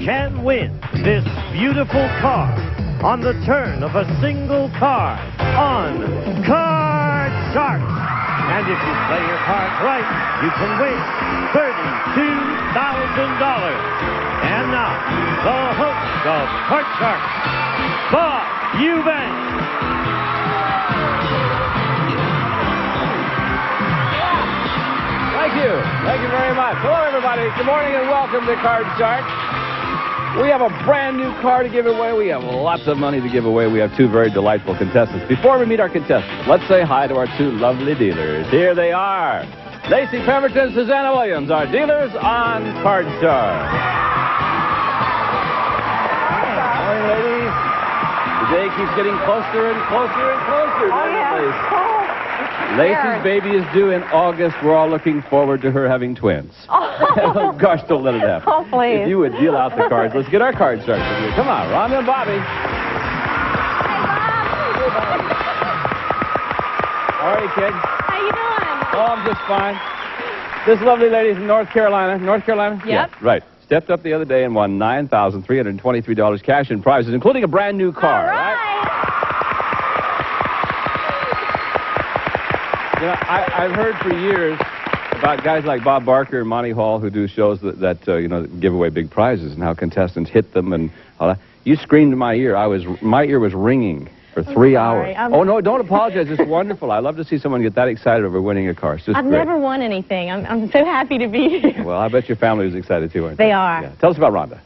can win this beautiful car on the turn of a single card on Card Shark. And if you play your cards right, you can win $32,000. And now, the host of Card Shark, Bob Eubanks. Thank you very much. Hello, everybody. Good morning and welcome to Card Shark. We have a brand new car to give away. We have lots of money to give away. We have two very delightful contestants. Before we meet our contestants, let's say hi to our two lovely dealers. Here they are. Lacey Pemberton and Susanna Williams, our dealers on Card Shark. Morning, ladies. The day keeps getting closer and closer and closer. Lacey's baby is due in August. We're all looking forward to her having twins. Oh, gosh, don't let it happen. Oh, please. If you would deal out the cards. Let's get our card started. Come on, Rhonda and Bobby. How are you, kid? How you doing? Oh, I'm just fine. This lovely lady's in North Carolina. North Carolina? Yep. Yeah, right. Stepped up the other day and won $9,323 cash in prizes, including a brand new car. All right. You know, I've heard for years about guys like Bob Barker and Monty Hall who do shows that give away big prizes and how contestants hit them and all that. You screamed in my ear. My ear was ringing for 3 hours. Oh, no, don't apologize. It's wonderful. I love to see someone get that excited over winning a car. It's just I've great. never won anything. I'm so happy to be here. Well, I bet your family was excited too, aren't they? They are. Yeah. Tell us about Rhonda.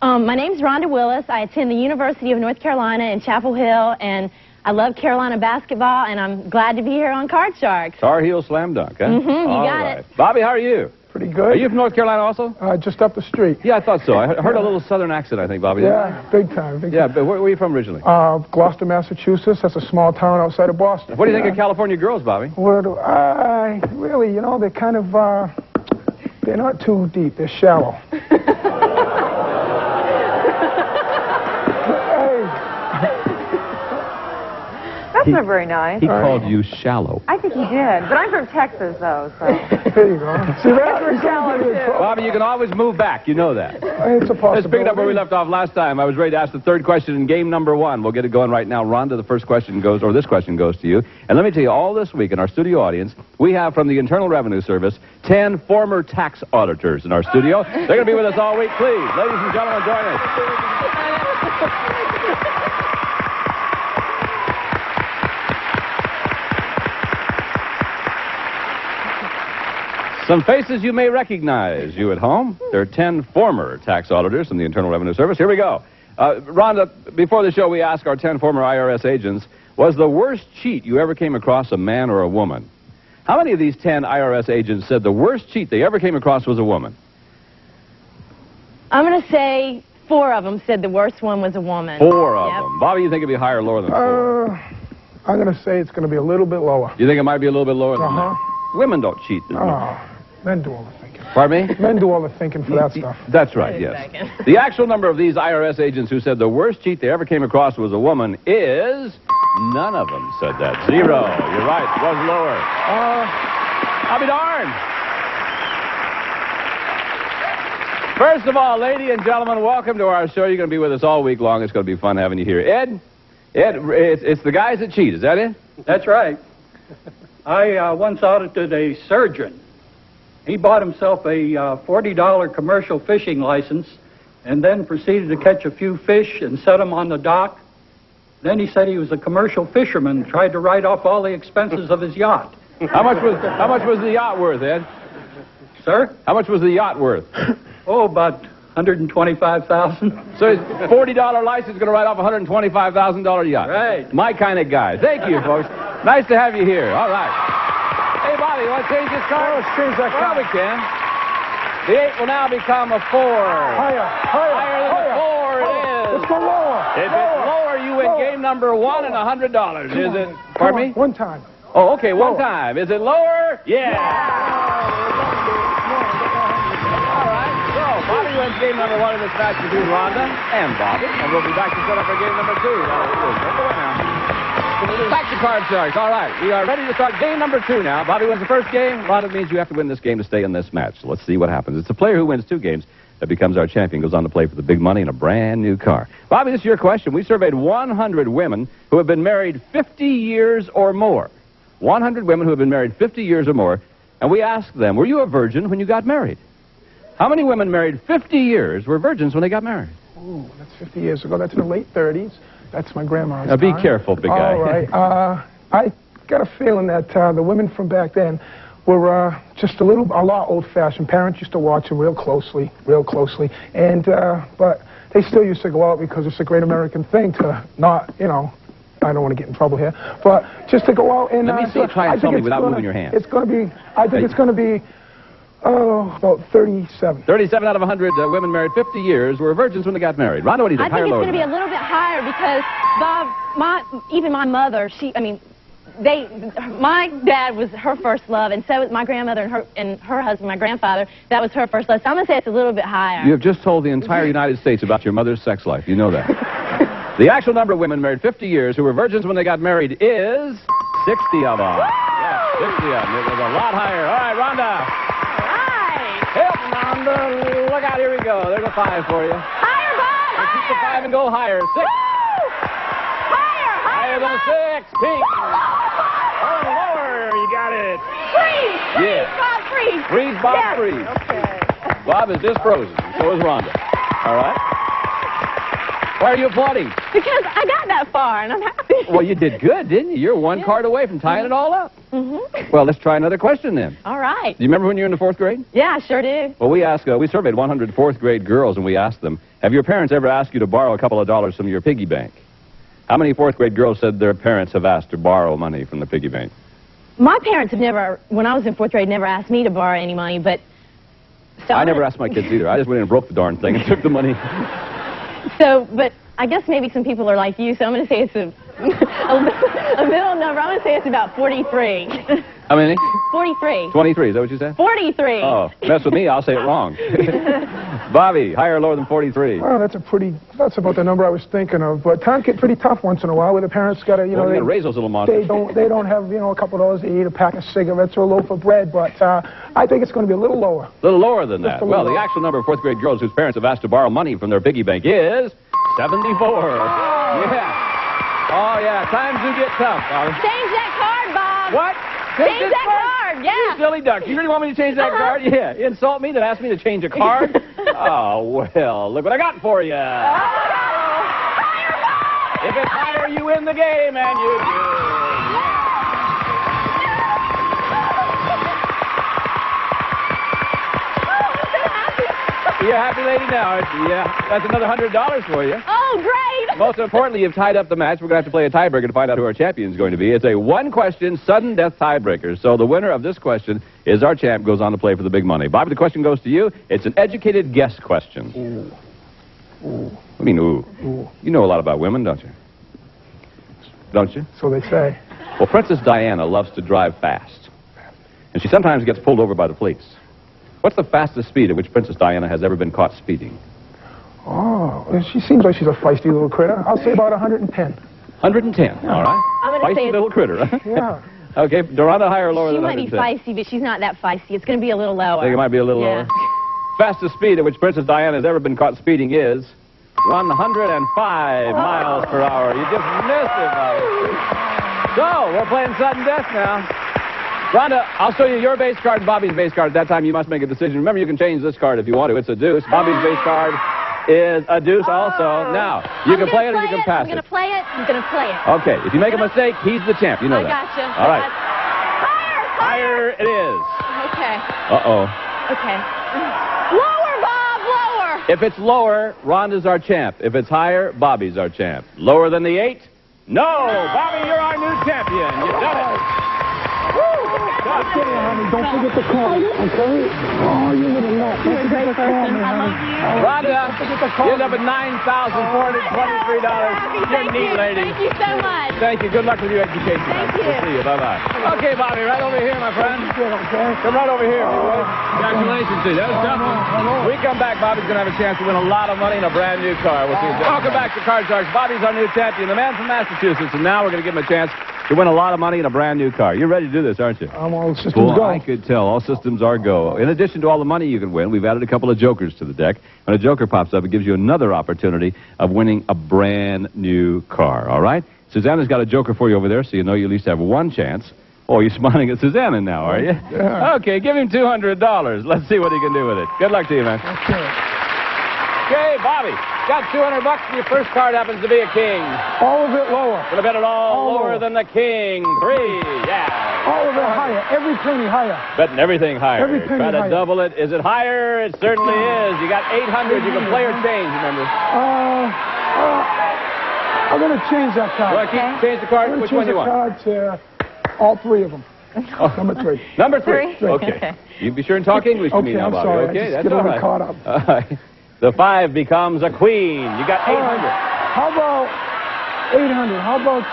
My name's Rhonda Willis. I attend the University of North Carolina in Chapel Hill, and I love Carolina basketball, and I'm glad to be here on Card Sharks. Tar Heel Slam Dunk, huh? Mm-hmm, you All got right. it. Bobby, how are you? Pretty good. Are you from North Carolina also? Just up the street. Yeah, I thought so. I heard a little southern accent, I think, Bobby. Yeah, big time. Big Yeah, time. but where are you from originally? Gloucester, Massachusetts. That's a small town outside of Boston. What do you think of California girls, Bobby? Where do I really, they're kind of, they're not too deep. They're shallow. That's not very nice. He called you shallow. I think he did. But I'm from Texas, though, so. There you go. See, We're shallow, too. Bobby, you can always move back. You know that. It's a possibility. Let's pick it up where we left off last time. I was ready to ask the third question in game number one. We'll get it going right now. Rhonda, the first question goes, or this question goes to you. And let me tell you, all this week in our studio audience, we have from the Internal Revenue Service 10 former tax auditors in our studio. They're going to be with us all week. Please, ladies and gentlemen, join us. Some faces you may recognize, you at home. There are 10 former tax auditors from the Internal Revenue Service. Here we go. Rhonda, before the show, we asked our 10 former IRS agents, was the worst cheat you ever came across a man or a woman? How many of these 10 IRS agents said the worst cheat they ever came across was a woman? I'm going to say 4 of them said the worst one was a woman. 4 of them. Bobby, you think it'd be higher or lower than 4? I'm going to say it's going to be a little bit lower. You think it might be a little bit lower than that? Women don't cheat. Men do all the thinking. Pardon me? Men do all the thinking for that stuff. That's right, yes. The actual number of these IRS agents who said the worst cheat they ever came across was a woman is... None of them said that. 0. You're right. It was lower. I'll be darned. First of all, ladies and gentlemen, welcome to our show. You're going to be with us all week long. It's going to be fun having you here. Ed, it's the guys that cheat. Is that it? That's right. I once audited a surgeon. He bought himself a $40 commercial fishing license and then proceeded to catch a few fish and set them on the dock. Then he said he was a commercial fisherman and tried to write off all the expenses of his yacht. How much was the yacht worth, Ed? Sir? How much was the yacht worth? Oh, about $125,000. So his $40 license is going to write off a $125,000 yacht. Right. My kind of guy. Thank you, folks. Nice to have you here. All right. Hey, Bobby, you want to change this card? Let's change that Well, card. we can. The 8 will now become a 4. Higher Higher than a 4 it is. Let's go lower. If it's lower, you win game number 1 and $100. Is it? Pardon me? One time. Oh, okay, one time. Is it lower? Yeah. All right. So, Bobby wins game number 1 of this match between Rhonda and Bobby. And we'll be back to set up for game number 2. Don't go away now. Back to Card Sharks. All right. We are ready to start game number 2 now. Bobby wins the first game. Rhonda means you have to win this game to stay in this match. So let's see what happens. It's the player who wins 2 games that becomes our champion goes on to play for the big money in a brand new car. Bobby, this is your question. We surveyed 100 women who have been married 50 years or more. 100 women who have been married 50 years or more, and we asked them, were you a virgin when you got married? How many women married 50 years were virgins when they got married? Ooh, that's 50 years ago. That's in the late 30s. That's my grandma's Now, be time. careful, big guy. All right. I got a feeling that the women from back then were just a lot old-fashioned. Parents used to watch them real closely, and but they still used to go out because it's a great American thing to not, you know, I don't want to get in trouble here, but just to go out and... Let me see you try and tell me without moving your hand. It's going to be, I think it's going to be, about 37. 37 out of 100 women married 50 years were virgins when they got married. Rhonda, what do you think? I think it's going to be a little bit higher because, Bob, even my mother, my dad was her first love, and so was my grandmother and her husband, my grandfather, that was her first love. So I'm going to say it's a little bit higher. You have just told the entire United States about your mother's sex life. You know that. The actual number of women married 50 years who were virgins when they got married is 60 of them. Yes, 60 of them. It was a lot higher. All right, Rhonda. Help, Rhonda. Look out, here we go. There's a 5 for you. Higher, Bob! Let's keep the 5 and go higher. 6. Higher than 6. Pink. Oh, lower. You got it. Freeze! Yeah. Bob, freeze! Freeze, Bob, yes. freeze. Okay. Bob is just frozen. So is Rhonda. All right? Why are you applauding? Because I got that far, and I'm happy. Well, you did good, didn't you? You're one card away from tying it all up. Mm-hmm. Well, let's try another question then. All right. Do you remember when you were in the 4th grade? Yeah, I sure do. Well, we surveyed 100 4th grade girls, and we asked them, have your parents ever asked you to borrow a couple of dollars from your piggy bank? How many 4th grade girls said their parents have asked to borrow money from the piggy bank? My parents have never, when I was in 4th grade, never asked me to borrow any money, but... So I never asked my kids either. I just went in and broke the darn thing and took the money. So, but I guess maybe some people are like you, so I'm going to say it's a middle number. I'm going to say it's about 43. How many? 43. 23, is that what you said? 43. Oh, mess with me, I'll say it wrong. Bobby, higher or lower than 43? Well, that's about the number I was thinking of. But times get pretty tough once in a while, where the parents got to, you know, Well, you gotta raise those little monsters. they don't have, you know, a couple of dollars to eat, a pack of cigarettes or a loaf of bread. But I think it's going to be a little lower. A little lower than that. Just a Well, little the lower. actual number of 4th grade girls whose parents have asked to borrow money from their piggy bank is 74. Yeah. Oh, yeah. Times do get tough, Bobby. Change that card, Bob. What? Change that card, You yeah. silly duck. You really want me to change that card? Yeah. You insult me, then ask me to change a card? Oh, well, look what I got for you. If it's higher, you win the game, and you do. You're a happy lady now, aren't you? Yeah. That's another $100 for you. Oh, great. Most importantly, you've tied up the match. We're going to have to play a tiebreaker to find out who our champion is going to be. It's a one-question, sudden death tiebreaker. So the winner of this question is our champ, goes on to play for the big money. Bobby, the question goes to you. It's an educated guess question. Ooh. Ooh. What do you mean, ooh? Ooh. You know a lot about women, don't you? Don't you? So they say. Well, Princess Diana loves to drive fast. And she sometimes gets pulled over by the police. What's the fastest speed at which Princess Diana has ever been caught speeding? Oh, she seems like she's a feisty little critter. I'll say about 110. 110, all right. I'm gonna say Feisty it's- little critter. Yeah. Okay, Rhonda, higher or lower She than might be 110? feisty, but she's not that feisty. It's going to be a little lower. I think it might be a little Yeah. lower. Fastest speed at which Princess Diana has ever been caught speeding is 105 miles per hour. You just missed it, Bobby. So, we're playing sudden death now. Rhonda, I'll show you your base card and Bobby's base card. At that time, you must make a decision. Remember, you can change this card if you want to. It's a deuce. Bobby's base card is a deuce also. Now, you can play it or you can pass I'm going it. to play it. I'm going to play it. Okay, if you make a mistake, he's the champ. You know I that. gotcha. All right. Higher. Higher it is. Okay. Uh-oh. Okay. Lower, Bob. Lower. If it's lower, Rhonda's our champ. If it's higher, Bobby's our champ. Lower than the 8? No! Bobby, you're our new champion. You've done it. Okay, honey, don't forget to call me, okay? Oh, you little nut. Don't forget to call me, honey. Rhonda, you end up at $9,423. You're a neat lady. Thank you so much. Thank you. Good luck with your education. Thank you. We'll see you. Bye-bye. Okay, Bobby, right over here, my friend. Come right over here, if you would. Congratulations to you. That was tough one. We come back, Bobby's going to have a chance to win a lot of money in a brand new car. We'll see you. Welcome back to Card Sharks. Bobby's our new champion, the man from Massachusetts, and now we're going to give him a chance to win a lot of money and a brand new car. You're ready to do this, aren't you? I'm all systems Well, go. I could tell. All systems are go. In addition to all the money you can win, we've added a couple of jokers to the deck. When a joker pops up, it gives you another opportunity of winning a brand new car, all right? Susanna's got a joker for you over there, so you know you at least have one chance. Oh, you're smiling at Susanna now, are you? Yeah. Okay, give him $200. Let's see what he can do with it. Good luck to you, man. Okay, Bobby, got $200 and your first card happens to be a king. All of it lower. Gonna bet it all lower lower. than the king. 3, yeah. All of it higher. Every penny higher. Betting everything higher. Every penny Try to higher. double it. Is it higher? It certainly is. You got 800. You can play or change, remember. I'm going to change that card. Want to change the card? I'm Which gonna one do you want? change the card to all three of them. Number 3. Number 3. Three? Okay. Okay. You be sure and talk English to me Okay, now, I'm Bobby. sorry. Okay, I just that's get all a little right. caught up. All right. The 5 becomes a queen. You got 800. How about 800? How about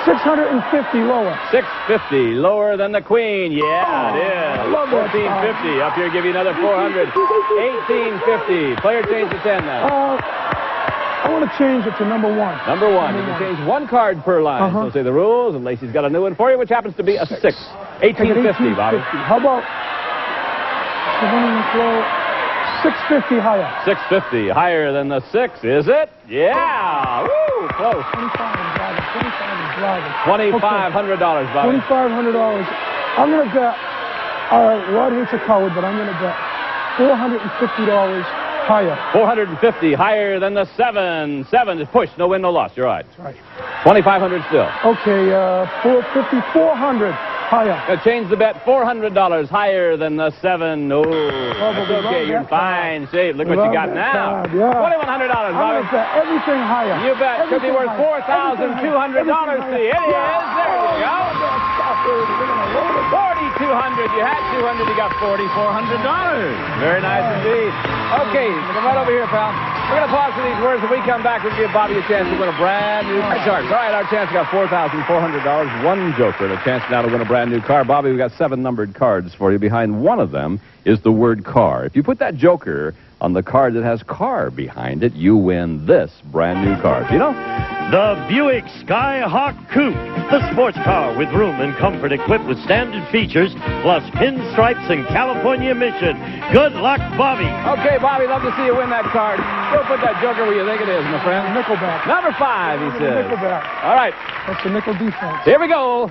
650 lower? 650, lower than the queen. Yeah, it is. I love that 1450. Up here, give you another 400. 1850. Player change to 10 now. I want to change it to number 1. Number 1. You can change one card per line. So say the rules, and Lacey's got a new one for you, which happens to be a 6. 1850, Bobby. How about 650 higher? 650, higher than the 6, is it? Yeah. Woo, close. 25 $2,500, Bobby. $2,500. I'm going to bet, all right, Rod hates a coward, but I'm going to bet $450 higher. 450, higher than the 7. 7 is push, no win, no loss. You're right. That's right. 2,500 still. Okay, 450, 400 higher. Gonna change the bet, $400 higher than the 7. Oh, that's okay. You're in fine shape. Look what you got now. Yeah. $2,100, I'm going Bobby. to bet everything higher. You bet. Could be worth $4,200 to you. It is. There you go. 4,200. You had 200. You got $4,400. Very nice indeed. Okay, come right over here, pal. We're going to pause for these words. When we come back, we'll give Bobby a chance to win a brand new car. All right, our chance got $4,400. One joker and a chance now to win a brand new car. Bobby, we've got 7 numbered cards for you. Behind one of them is the word car. If you put that joker on the card that has car behind it, you win this brand new car. You know? The Buick Skyhawk Coupe, the sports car with room and comfort equipped with standard features, plus pinstripes and California emission. Good luck, Bobby. Okay, Bobby, love to see you win that card. Go put that joker where you think it is, my friend. Nickelback. Number 5, he says. Nickelback. All right. That's the nickel defense. Here we go.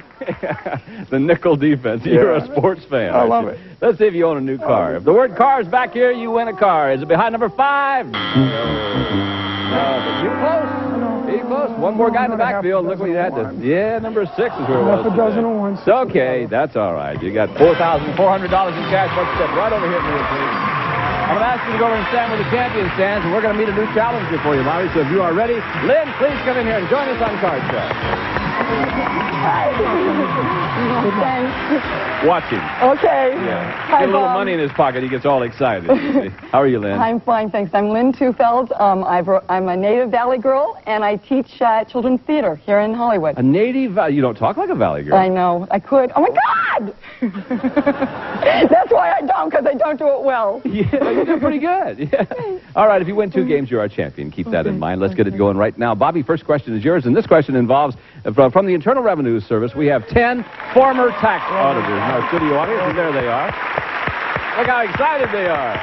The nickel defense. You're a sports fan. I love you? it. Let's see if you own a new car. If the word car is back here, you win a car. Is it behind number 5? No, but you're close. You're close. One more guy in the backfield. Look what you had to. Yeah, number 6 is where it was. Half a dozen of ones. It's okay. That's all right. You got $4,400 in cash. Let's step right over here for you, please. I'm going to ask you to go over and stand where the champion stands, and we're going to meet a new challenger for you, Bobby. So if you are ready, Lynn, please come in here and join us on Card Shark. Watching. Okay. Yeah. Hi, Get a little Bob. money in his pocket, he gets all excited. How are you, Lynn? I'm fine, thanks. I'm Lynn Tufeld. I'm a native Valley girl, and I teach children's theater here in Hollywood. A native Valley. You don't talk like a Valley girl. I know. I could. Oh, my God! That's why I don't, because I don't do it well. Yeah, you did pretty good. Yeah. All right, if you win 2 games, you're our champion. Keep that in mind. Let's get it going right now. Bobby, first question is yours, and this question involves, from the Internal Revenue Service, we have 10 former tax auditors in our studio audience, and there they are. Look how excited they are.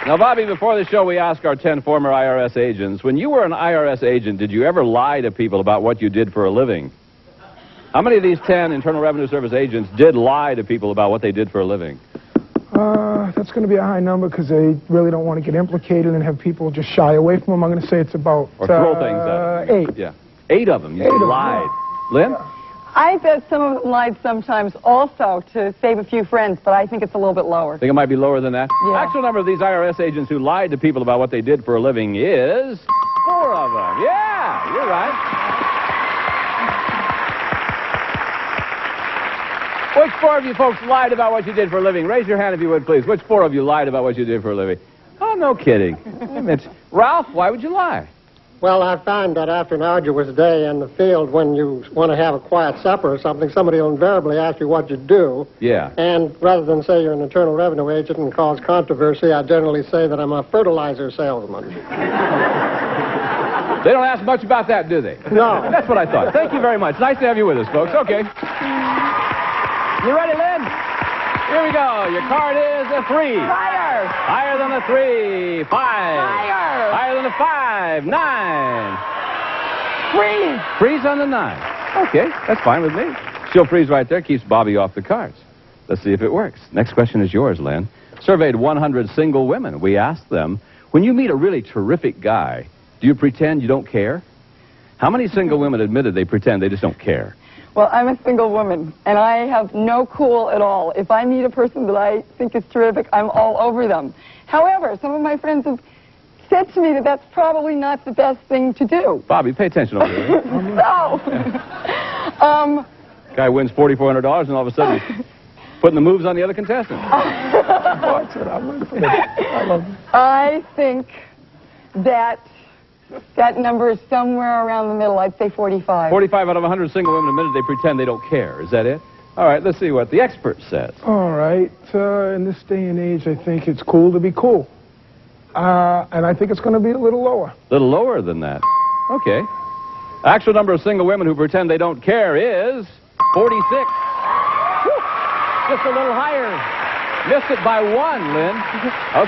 Now, Bobby, before the show, we asked our 10 former IRS agents, when you were an IRS agent, did you ever lie to people about what you did for a living? How many of these 10 Internal Revenue Service agents did lie to people about what they did for a living? That's going to be a high number because they really don't want to get implicated and have people just shy away from them. I'm going to say it's about Or throw things at them. 8. Yeah. 8 of them. You 8 of them, lied. yeah. Lynn? I bet some of them lied sometimes also to save a few friends, but I think it's a little bit lower. Think it might be lower than that? Yeah. Actual number of these IRS agents who lied to people about what they did for a living is 4 of them. Yeah, you're right. Which 4 of you folks lied about what you did for a living? Raise your hand if you would, please. Which 4 of you lied about what you did for a living? Oh, no kidding. Ralph, why would you lie? Well, I find that after an arduous day in the field, when you want to have a quiet supper or something, somebody will invariably ask you what you do. Yeah. And rather than say you're an Internal Revenue agent and cause controversy, I generally say that I'm a fertilizer salesman. They don't ask much about that, do they? No. That's what I thought. Thank you very much. Nice to have you with us, folks. Okay. You ready, Lynn? Here we go. Your card is a 3. Higher. Higher than a 3. 5. Higher. Higher than a 5. 9. Freeze. Freeze on the 9. Okay, that's fine with me. She'll freeze right there. Keeps Bobby off the cards. Let's see if it works. Next question is yours, Lynn. Surveyed 100 single women. We asked them, when you meet a really terrific guy, do you pretend you don't care? How many single women admitted they pretend they just don't care? Well, I'm a single woman, and I have no cool at all. If I meet a person that I think is terrific, I'm all over them. However, some of my friends have said to me that that's probably not the best thing to do. Bobby, pay attention over there. So, Guy wins $4,400, and all of a sudden he's putting the moves on the other contestant. I think that number is somewhere around the middle. I'd say 45. 45 out of 100 single women admitted they pretend they don't care. Is that it? All right, let's see what the expert says. All right. In this day and age, I think it's cool to be cool. And I think it's going to be a little lower. A little lower than that. Okay. Actual number of single women who pretend they don't care is 46. Woo! Just a little higher. Missed it by 1, Lynn.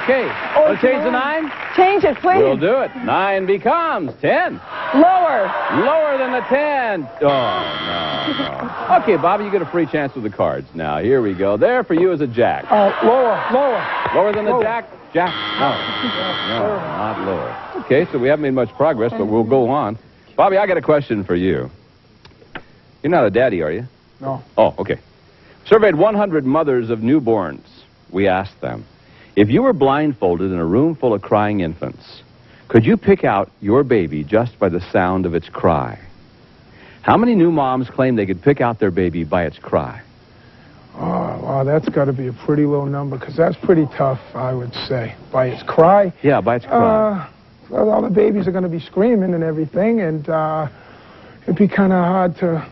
Okay. Wanna change the 9? Change it, please. We'll do it. 9 becomes 10. Lower. Lower than the 10. Oh, no. Okay, Bobby, you get a free chance with the cards. Now, here we go. There for you is a jack. Lower. Lower than the jack? Jack? No, not lower. Okay, so we haven't made much progress, but we'll go on. Bobby, I got a question for you. You're not a daddy, are you? No. Oh, okay. Surveyed 100 mothers of newborns. We asked them, if you were blindfolded in a room full of crying infants, could you pick out your baby just by the sound of its cry? How many new moms claim they could pick out their baby by its cry? Oh, wow, that's got to be a pretty low number, because that's pretty tough, I would say. By its cry? Yeah, by its cry. Well, all the babies are going to be screaming and everything, and it'd be kind of hard to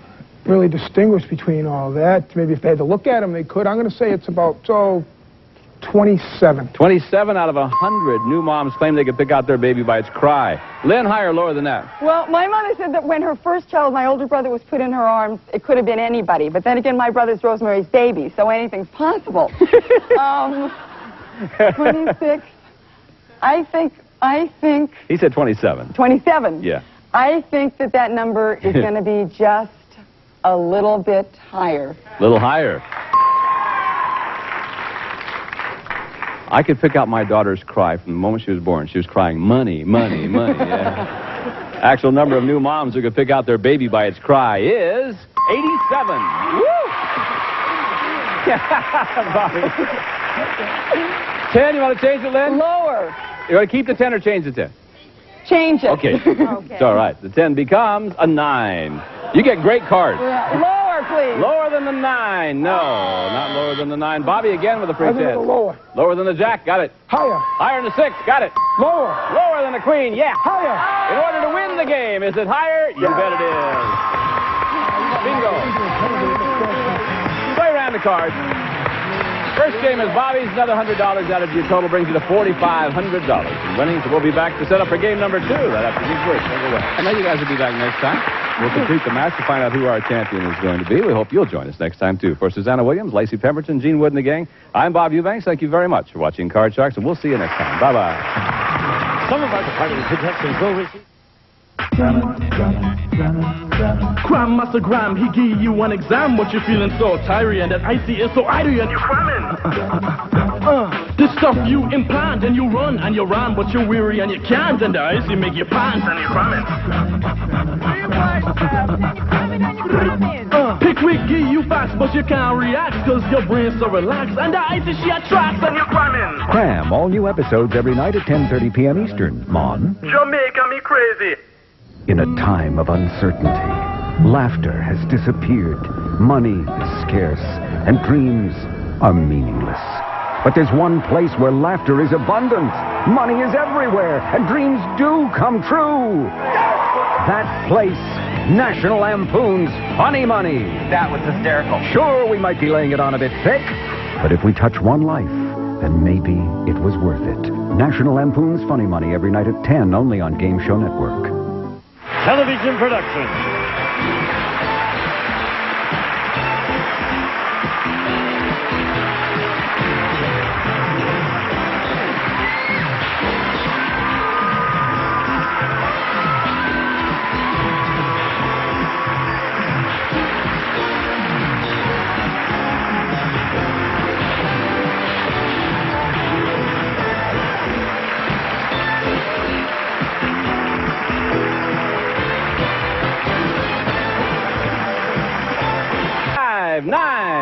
really distinguish between all that. Maybe if they had to look at them, they could. I'm going to say it's about, 27. 27 out of 100 new moms claim they could pick out their baby by its cry. Lynn, higher or lower than that? Well, my mother said that when her first child, my older brother, was put in her arms, it could have been anybody. But then again, my brother's Rosemary's Baby, so anything's possible. 26. I think... He said 27. 27. Yeah. I think that number is going to be just a little bit higher. A little higher. I could pick out my daughter's cry from the moment she was born. She was crying, money, money, money. Yeah. Actual number of new moms who could pick out their baby by its cry is 87. Woo! Bobby. 10, you want to change it, Lynn? Lower. You want to keep the 10 or change the 10? Change it. Okay. It's all right. The 10 becomes a 9. You get great cards. Yeah. Lower, please. Lower than the 9. No, not lower than the 9. Bobby again with a free 10. Lower. Lower than the jack. Got it. Higher. Higher than the 6. Got it. Lower. Lower than the queen. Yeah. Higher. In order to win the game, is it higher? You bet it is. Bingo. Play around the cards. First game is Bobby's. Another $100 added to your total brings you to $4,500 in winnings. We'll be back to set up for game number 2 right after these words. I know you guys will be back next time. We'll complete the match to find out who our champion is going to be. We hope you'll join us next time, too. For Susanna Williams, Lacey Pemberton, Gene Wood, and the gang, I'm Bob Eubanks. Thank you very much for watching Card Sharks, and we'll see you next time. Bye-bye. Some of our department contestants will receive... Crime Master Graham, he give you one exam. What you feeling so tired and that icy is so icy and you're cramming. This stuff you implant and you run and you rhyme, but you're weary and you can't, and the icy make you pants and you're cramming. Pickwick give you facts, but you can't react cause your brain's so relaxed, and the icy she attracts and you're cramming. Cram, all new episodes every night at 10:30 p.m. Eastern. Mon. Jamaica me crazy. In a time of uncertainty, laughter has disappeared, money is scarce, and dreams are meaningless. But there's one place where laughter is abundant, money is everywhere, and dreams do come true. That place, National Lampoon's Funny Money. That was hysterical. Sure, we might be laying it on a bit thick, but if we touch one life, then maybe it was worth it. National Lampoon's Funny Money every night at 10, only on Game Show Network. television production.